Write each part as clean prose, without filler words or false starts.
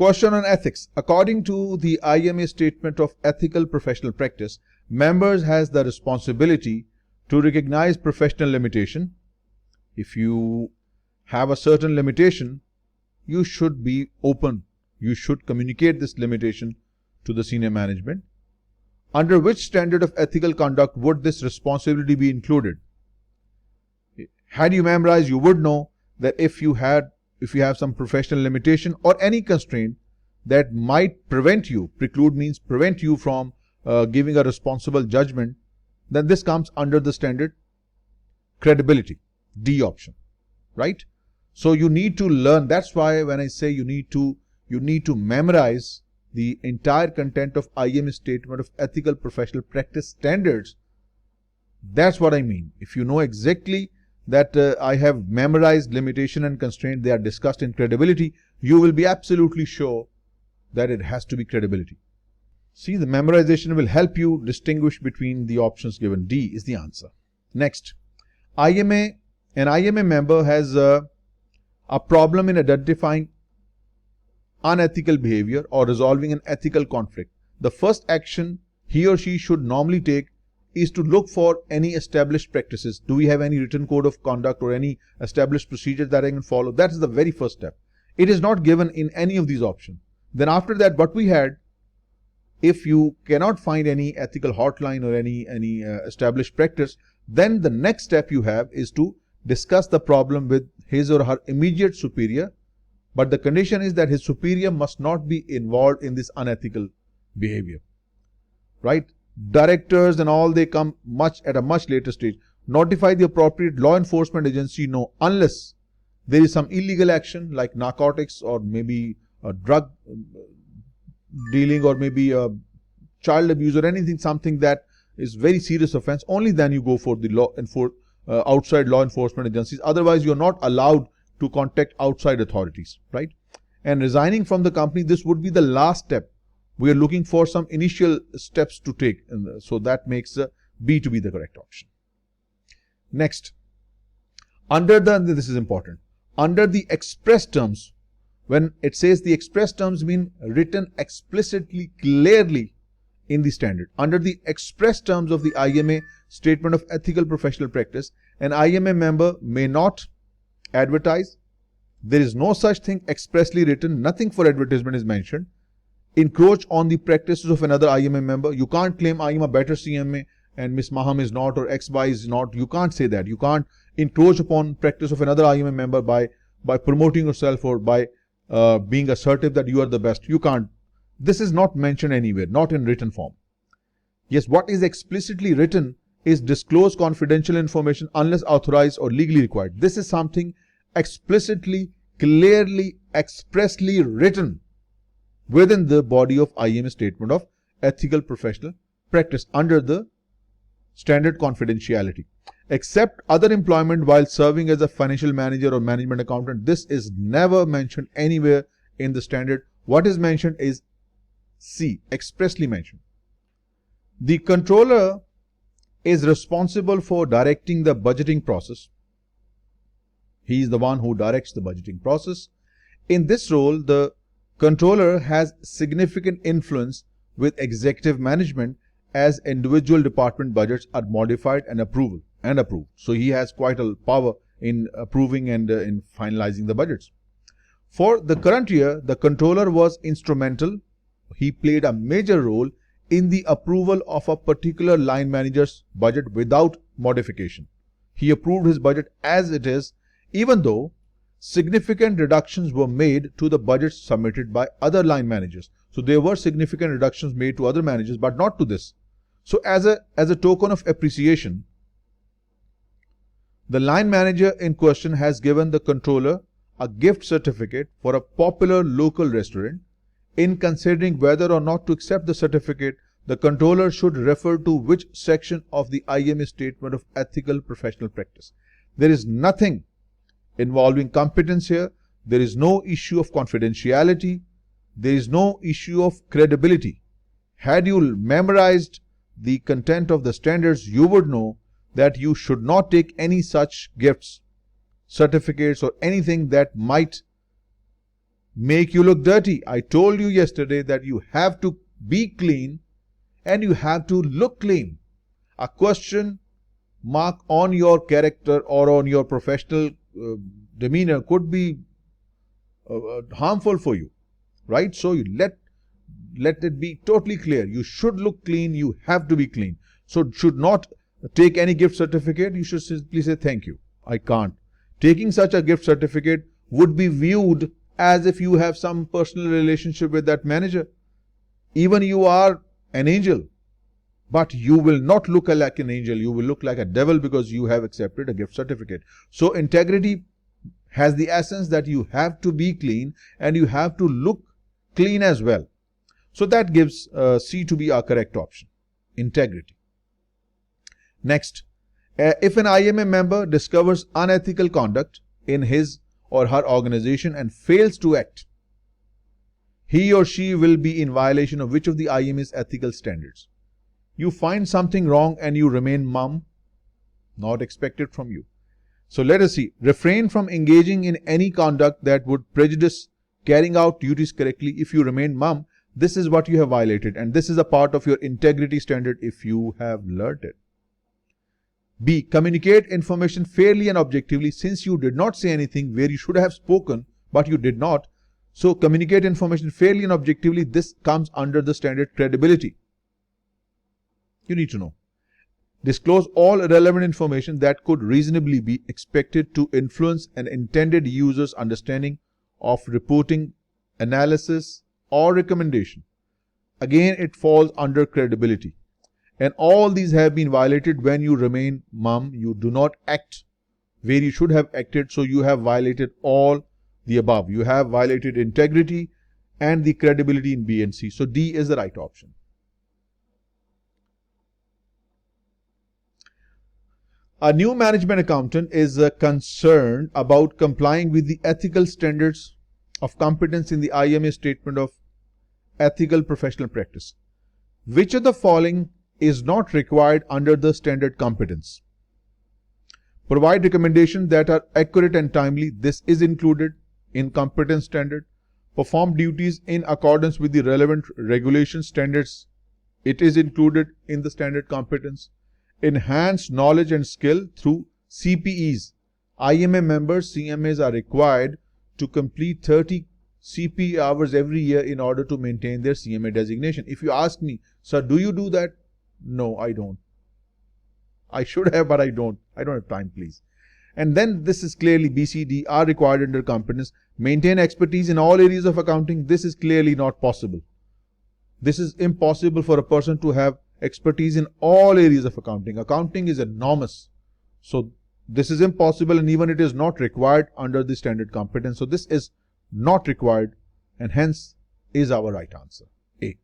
Question on ethics. According to the IMA Statement of Ethical Professional Practice, members has the responsibility to recognize professional limitation. If you have a certain limitation, you should be open. You should communicate this limitation to the senior management. Under which standard of ethical conduct would this responsibility be included? Had you memorized, you would know that if you have some professional limitation or any constraint that might prevent you, preclude means prevent you from giving a responsible judgment, then this comes under the standard credibility, D option, right? So you need to learn. That's why when I say you need to memorize the entire content of IMA Statement of Ethical Professional Practice Standards. That's what I mean. If you know exactly that I have memorized limitation and constraint, they are discussed in credibility, you will be absolutely sure that it has to be credibility. See, the memorization will help you distinguish between the options given. D is the answer. Next, an IMA member has a problem in identifying unethical behavior or resolving an ethical conflict. The first action he or she should normally take is to look for any established practices. Do we have any written code of conduct or any established procedures that I can follow? That is the very first step. It is not given in any of these options. Then after that, what we had, if you cannot find any ethical hotline or any established practice, then the next step you have is to discuss the problem with his or her immediate superior. But the condition is that his superior must not be involved in this unethical behavior, right? Directors and all, they come at a much later stage. Notify the appropriate law enforcement agency, no, unless there is some illegal action like narcotics or maybe a drug dealing or maybe a child abuse or anything, something that is very serious offense. Only then you go for the outside law enforcement agencies. Otherwise, you're not allowed to contact outside authorities, right? And resigning from the company, this would be the last step. We are looking for some initial steps to take, so that makes B to be the correct option. Next, this is important, under the express terms, when it says the express terms mean written explicitly, clearly in the standard. Under the express terms of the IMA Statement of Ethical Professional Practice, an IMA member may not advertise. There is no such thing expressly written. Nothing for advertisement is mentioned. Encroach on the practices of another IMA member. You can't claim I am a better CMA and Miss Maham is not, or XY is not. You can't say that. You can't encroach upon practice of another IMA member by promoting yourself or by being assertive that you are the best. You can't. This is not mentioned anywhere, not in written form. Yes, what is explicitly written is disclose confidential information unless authorized or legally required. This is something explicitly, clearly, expressly written within the body of IMA Statement of Ethical Professional Practice under the standard confidentiality. Except other employment while serving as a financial manager or management accountant. This is never mentioned anywhere in the standard. What is mentioned is C, expressly mentioned. The controller is responsible for directing the budgeting process. He is the one who directs the budgeting process. In this role, the controller has significant influence with executive management as individual department budgets are modified and approved. So he has quite a power in approving and in finalizing the budgets. For the current year, the controller was instrumental. He played a major role in the approval of a particular line manager's budget without modification. He approved his budget as it is, even though significant reductions were made to the budgets submitted by other line managers. So there were significant reductions made to other managers, but not to this. So as a token of appreciation, the line manager in question has given the controller a gift certificate for a popular local restaurant. In considering whether or not to accept the certificate, the controller should refer to which section of the IMA Statement of Ethical Professional Practice. There is nothing involving competence here. There is no issue of confidentiality. There is no issue of credibility. Had you memorized the content of the standards, you would know that you should not take any such gifts, certificates or anything that might make you look dirty. I told you yesterday that you have to be clean and you have to look clean. A question mark on your character or on your professional demeanor could be harmful for you, right? So you let it be totally clear. You should look clean. You have to be clean. So should not take any gift certificate. You should simply say thank you. I can't. Taking such a gift certificate would be viewed as if you have some personal relationship with that manager. Even you are an angel, but you will not look like an angel. You will look like a devil because you have accepted a gift certificate. So integrity has the essence that you have to be clean and you have to look clean as well. So that gives C to be our correct option. Integrity. Next, if an IMA member discovers unethical conduct in his or her organization and fails to act, he or she will be in violation of which of the IMA's ethical standards? You find something wrong and you remain mum, not expected from you. So let us see. Refrain from engaging in any conduct that would prejudice carrying out duties correctly. If you remain mum, this is what you have violated, and this is a part of your integrity standard if you have learned it. B. Communicate information fairly and objectively. Since you did not say anything where you should have spoken, but you did not, so communicate information fairly and objectively. This comes under the standard credibility. You need to know. Disclose all relevant information that could reasonably be expected to influence an intended user's understanding of reporting, analysis, or recommendation. Again, it falls under credibility. And all these have been violated when you remain mum. You do not act where you should have acted. So you have violated all the above. You have violated integrity and the credibility in B and C. So D is the right option. A new management accountant is concerned about complying with the ethical standards of competence in the IMA statement of ethical professional practice. Which of the following is not required under the standard competence? Provide recommendations that are accurate and timely. This is included in competence standard. Perform duties in accordance with the relevant regulation standards. It is included in the standard competence. Enhance knowledge and skill through CPEs. IMA members, CMAs, are required to complete 30 CPE hours every year in order to maintain their CMA designation. If you ask me, sir, do you do that? No, I don't. I should have, but I don't. I don't have time, please. And then this is clearly BCD are required under competence. Maintain expertise in all areas of accounting. This is clearly not possible. This is impossible for a person to have expertise in all areas of accounting. Accounting is enormous. So this is impossible, and even it is not required under the standard competence. So this is not required, and hence is our right answer, A.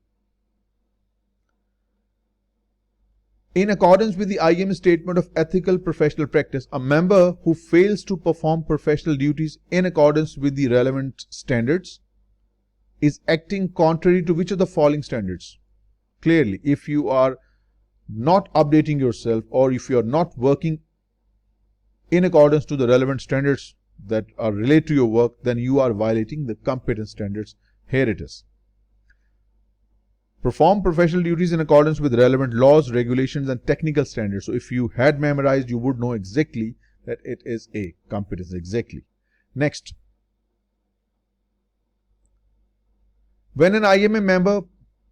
In accordance with the IMA statement of ethical professional practice, a member who fails to perform professional duties in accordance with the relevant standards is acting contrary to which of the following standards? Clearly, if you are not updating yourself or if you are not working in accordance to the relevant standards that are related to your work, then you are violating the competence standards. Here it is. Perform professional duties in accordance with relevant laws, regulations, and technical standards. So if you had memorized, you would know exactly that it is A, competence, exactly. Next. When an IMA member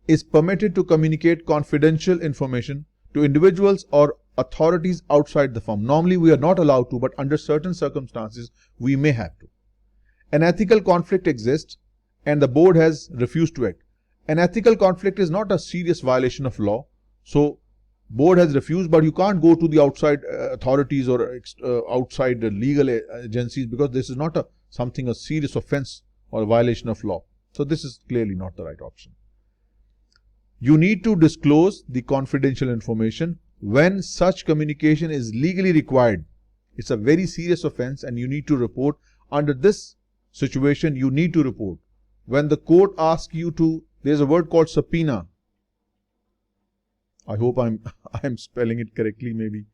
is permitted to communicate confidential information to individuals or authorities outside the firm. Normally we are not allowed to, but under certain circumstances we may have to. An ethical conflict exists and the board has refused to act. An ethical conflict is not a serious violation of law. So board has refused, but you can't go to the outside authorities or outside legal agencies, because this is not a serious offense or a violation of law. So this is clearly not the right option. You need to disclose the confidential information when such communication is legally required. It's a very serious offense and you need to report. Under this situation, you need to report. When the court asks you to, there's a word called subpoena. I hope I'm spelling it correctly maybe.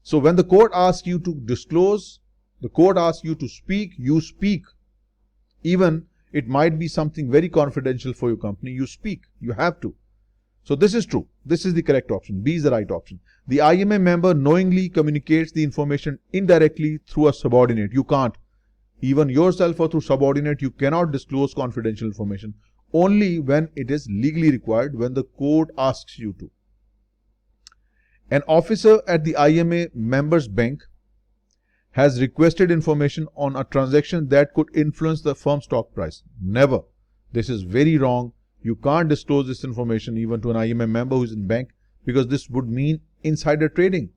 So when the court asks you to disclose, the court asks you to speak, you speak. Even it might be something very confidential for your company. You speak. You have to. So this is true. This is the correct option. B is the right option. The IMA member knowingly communicates the information indirectly through a subordinate. You can't. Even yourself or through subordinate, you cannot disclose confidential information. Only when it is legally required, when the court asks you to. An officer at the IMA member's bank has requested information on a transaction that could influence the firm's stock price. Never. This is very wrong. You can't disclose this information even to an IMA member who is in bank, because this would mean insider trading.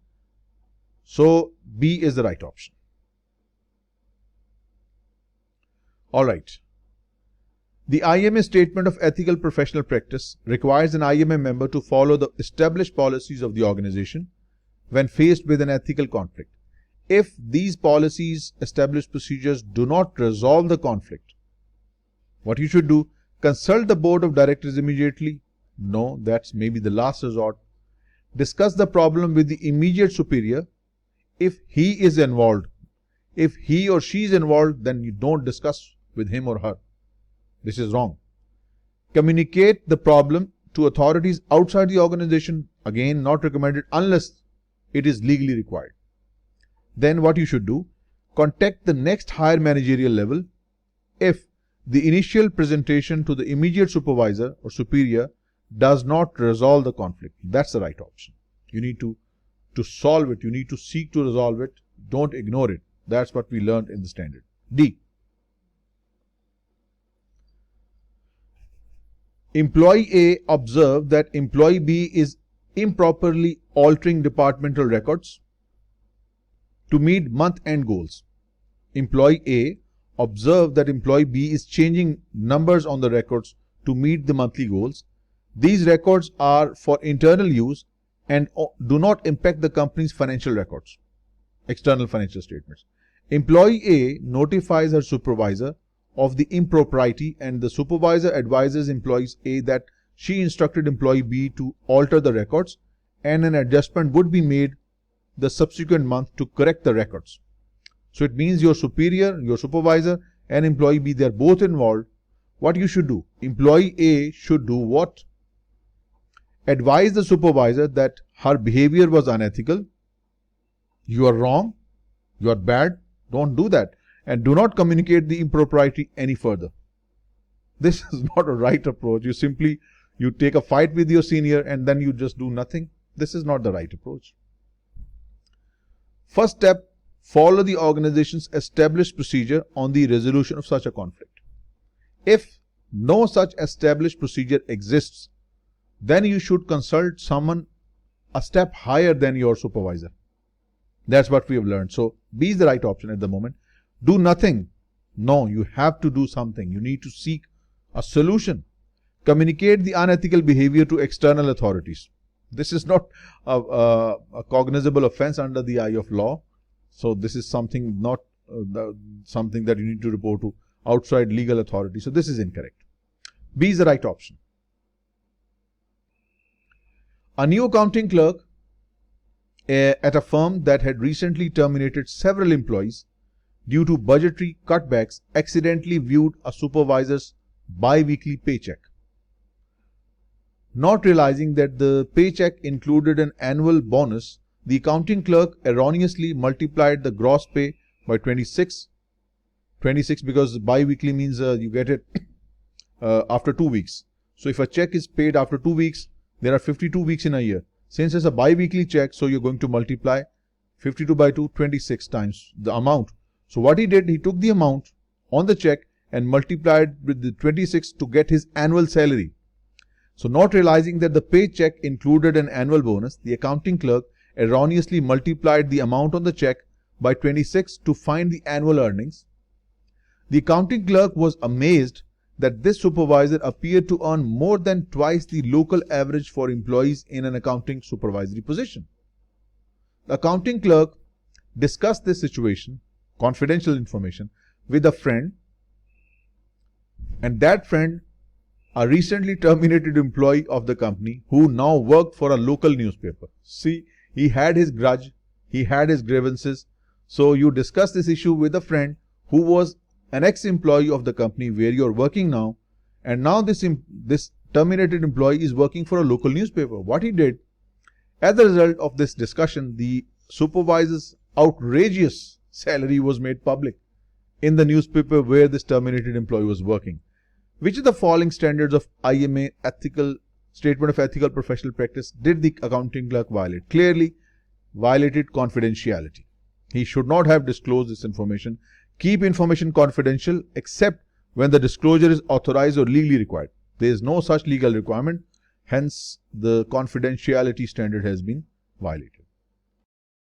So B is the right option. Alright. The IMA Statement of Ethical Professional Practice requires an IMA member to follow the established policies of the organization when faced with an ethical conflict. If these policies, established procedures do not resolve the conflict, what you should do? Consult the board of directors immediately. No, that's maybe the last resort. Discuss the problem with the immediate superior if he is involved. If he or she is involved, then you don't discuss with him or her. This is wrong. Communicate the problem to authorities outside the organization. Again, not recommended unless it is legally required. Then what you should do? Contact the next higher managerial level if the initial presentation to the immediate supervisor or superior does not resolve the conflict. That's the right option. You need to solve it. You need to seek to resolve it. Don't ignore it. That's what we learned in the standard. D. Employee A observed that employee B is improperly altering departmental records to meet month-end goals. Employee A observed that employee B is changing numbers on the records to meet the monthly goals. These records are for internal use and do not impact the company's financial records, external financial statements. Employee A notifies her supervisor of the impropriety, and the supervisor advises employee A that she instructed employee B to alter the records, and an adjustment would be made the subsequent month to correct the records. So it means your superior, your supervisor and employee B, they are both involved. What you should do? Employee A should do what? Advise the supervisor that her behavior was unethical. You are wrong. You are bad. Don't do that. And do not communicate the impropriety any further. This is not a right approach. You take a fight with your senior and then you just do nothing. This is not the right approach. First step, follow the organization's established procedure on the resolution of such a conflict. If no such established procedure exists, then you should consult someone a step higher than your supervisor. That's what we have learned. So B is the right option at the moment. Do nothing. No, you have to do something. You need to seek a solution. Communicate the unethical behavior to external authorities. This is not a cognizable offense under the eye of law. So this is something not something that you need to report to outside legal authority. So this is incorrect. B is the right option. A new accounting clerk at a firm that had recently terminated several employees due to budgetary cutbacks accidentally viewed a supervisor's bi-weekly paycheck. Not realizing that the paycheck included an annual bonus, the accounting clerk erroneously multiplied the gross pay by 26. 26 because bi-weekly means you get it after 2 weeks. So if a check is paid after 2 weeks, there are 52 weeks in a year. Since it's a bi-weekly check, so you're going to multiply 52 by 2, 26 times the amount. So what he did, he took the amount on the check and multiplied with the 26 to get his annual salary. So not realizing that the paycheck included an annual bonus, the accounting clerk erroneously multiplied the amount on the check by 26 to find the annual earnings. The accounting clerk was amazed that this supervisor appeared to earn more than twice the local average for employees in an accounting supervisory position. The accounting clerk discussed this situation, confidential information, with a friend, and that friend, a recently terminated employee of the company who now worked for a local newspaper. See, he had his grudge, he had his grievances. So you discuss this issue with a friend who was an ex-employee of the company where you're working now, and now this terminated employee is working for a local newspaper. What he did, as a result of this discussion, the supervisor's outrageous salary was made public in the newspaper where this terminated employee was working. Which of the following standards of IMA statement of ethical professional practice did the accounting clerk violate? Clearly violated confidentiality. He should not have disclosed this information. Keep information confidential except when the disclosure is authorized or legally required. There is no such legal requirement. Hence, the confidentiality standard has been violated.